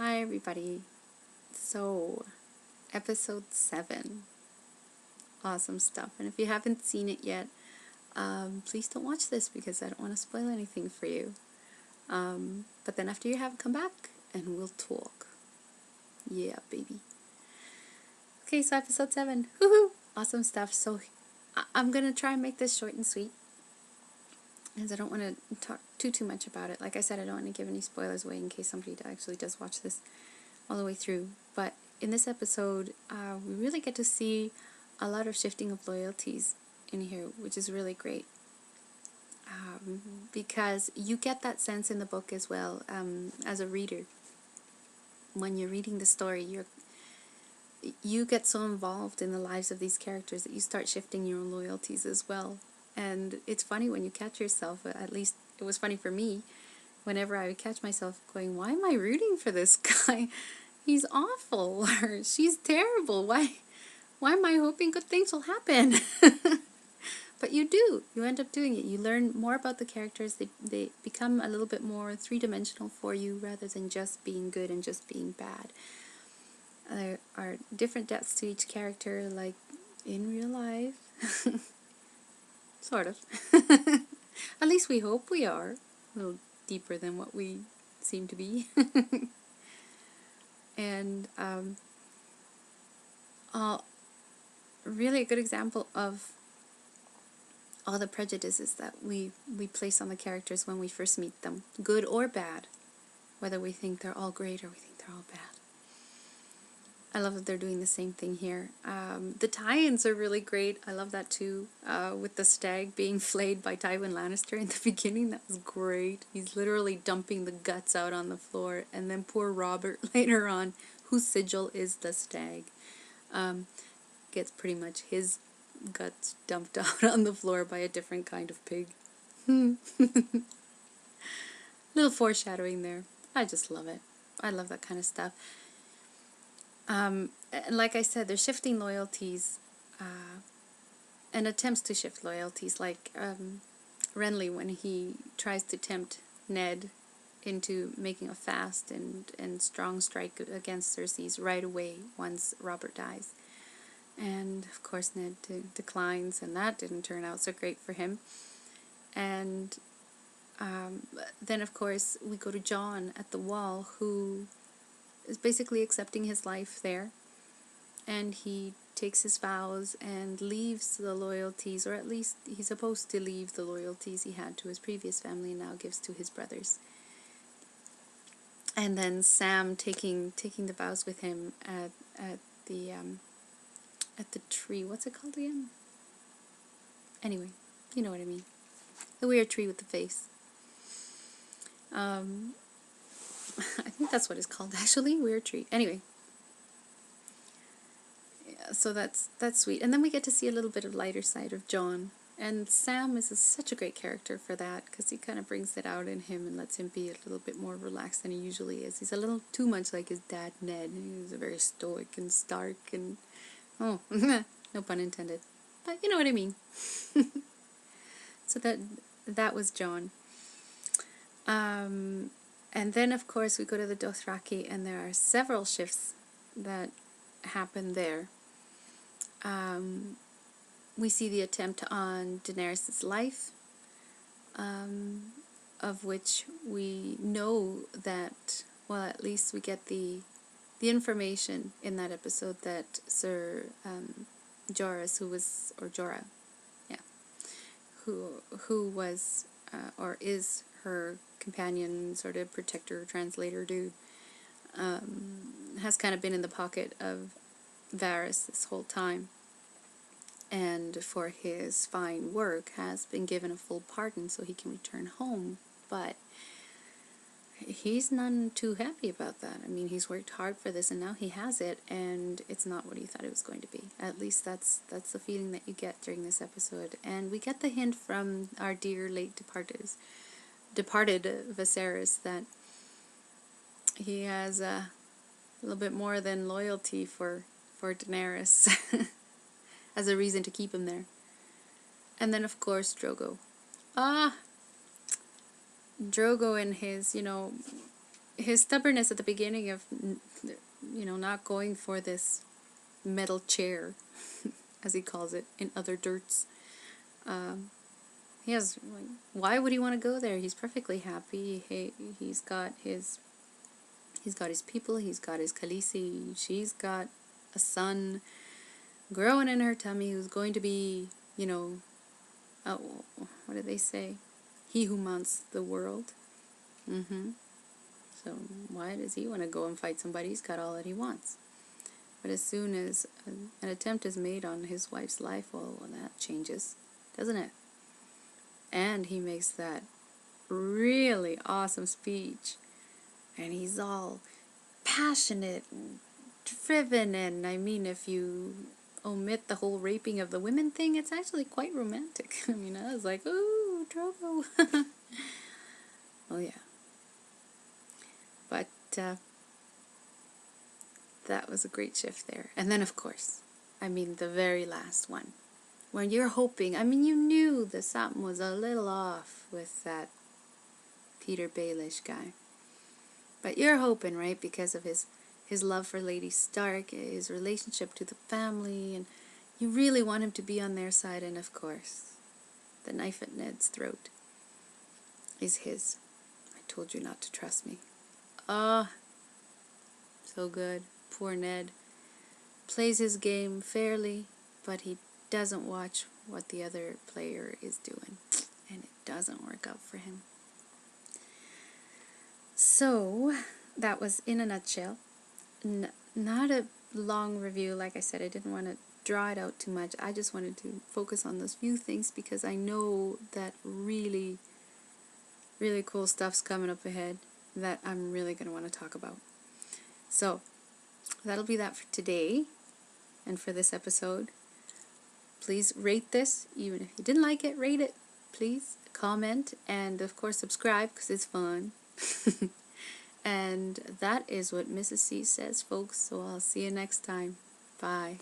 Hi everybody. So, episode 7. Awesome stuff. And if you haven't seen it yet, please don't watch this because I don't want to spoil anything for you. But then after you have, come back and we'll talk. Yeah, baby. Okay, so episode 7. Woohoo! Awesome stuff. So, I'm going to try and make this short and sweet, as I don't want to talk too much about it. Like I said, I don't want to give any spoilers away in case somebody actually does watch this all the way through. But in this episode, we really get to see a lot of shifting of loyalties in here, which is really great. Because you get that sense in the book as well, as a reader. When you're reading the story, you get so involved in the lives of these characters that you start shifting your own loyalties as well. And it's funny when you catch yourself, at least it was funny for me, whenever I would catch myself going, why am I rooting for this guy? He's awful, or she's terrible. Why am I hoping good things will happen? But you do. You end up doing it. You learn more about the characters. They become a little bit more three-dimensional for you rather than just being good and just being bad. There are different depths to each character, like in real life. Sort of. At least we hope we are. A little deeper than what we seem to be. And really a good example of all the prejudices that we place on the characters when we first meet them, good or bad, whether we think they're all great or we think they're all bad. I love that they're doing the same thing here. The tie-ins are really great. I love that too, with the stag being flayed by Tywin Lannister in the beginning. That was great. He's literally dumping the guts out on the floor, and then poor Robert later on, whose sigil is the stag, gets pretty much his guts dumped out on the floor by a different kind of pig. Little foreshadowing there. I just love it. I love that kind of stuff. And like I said, they're shifting loyalties, and attempts to shift loyalties, like Renly when he tries to tempt Ned into making a fast and strong strike against Cersei's right away once Robert dies. And of course Ned declines, and that didn't turn out so great for him. And then of course we go to Jon at the Wall, who is basically accepting his life there, and he takes his vows and leaves the loyalties, or at least he's supposed to leave the loyalties he had to his previous family and now gives to his brothers. And then Sam taking the vows with him at the tree. What's it called again? Anyway, you know what I mean. The weird tree with the face. I think that's what it's called, actually. Weird tree. Anyway. Yeah, so that's sweet. And then we get to see a little bit of lighter side of Jon. And Sam is such a great character for that, because he kind of brings it out in him and lets him be a little bit more relaxed than he usually is. He's a little too much like his dad, Ned. He's very stoic and stark and... oh, no pun intended. But you know what I mean. So that was Jon. And then, of course, we go to the Dothraki, and there are several shifts that happen there. We see the attempt on Daenerys' life, of which we know that, well, at least we get the information in that episode that Sir Jorah, who was or is her companion, sort of protector, translator dude, has kind of been in the pocket of Varys this whole time, and for his fine work has been given a full pardon so he can return home. But he's none too happy about that. I mean, he's worked hard for this, and now he has it, and it's not what he thought it was going to be. At least that's the feeling that you get during this episode. And we get the hint from our dear late departed Viserys that he has a little bit more than loyalty for Daenerys as a reason to keep him there. And then, of course, Drogo. Drogo and his, his stubbornness at the beginning of, not going for this metal chair, as he calls it, in other dirts. He has, like, why would he want to go there? He's perfectly happy. He's got his people. He's got his Khaleesi. She's got a son growing in her tummy who's going to be, what do they say? He who mounts the world. So why does he want to go and fight somebody? He's got all that he wants. But as soon as an attempt is made on his wife's life, well, that changes, doesn't it? And he makes that really awesome speech. And he's all passionate and driven. And I mean, if you omit the whole raping of the women thing, it's actually quite romantic. I mean, I was like, ooh, Drogo. Oh, yeah. But that was a great shift there. And then, of course, I mean, the very last one. When you're hoping, I mean, you knew that something was a little off with that Peter Baelish guy. But you're hoping, right, because of his love for Lady Stark, his relationship to the family, and you really want him to be on their side. And, of course, the knife at Ned's throat is his. I told you not to trust me. Ah, so good. Poor Ned. Plays his game fairly, but he doesn't watch what the other player is doing. And it doesn't work out for him. So, that was in a nutshell. Not a long review. Like I said, I didn't want to draw it out too much. I just wanted to focus on those few things because I know that really, really cool stuff's coming up ahead that I'm really going to want to talk about. So, that'll be that for today and for this episode. Please rate this. Even if you didn't like it, rate it. Please comment and, of course, subscribe because it's fun. And that is what Mrs. C says, folks. So I'll see you next time. Bye.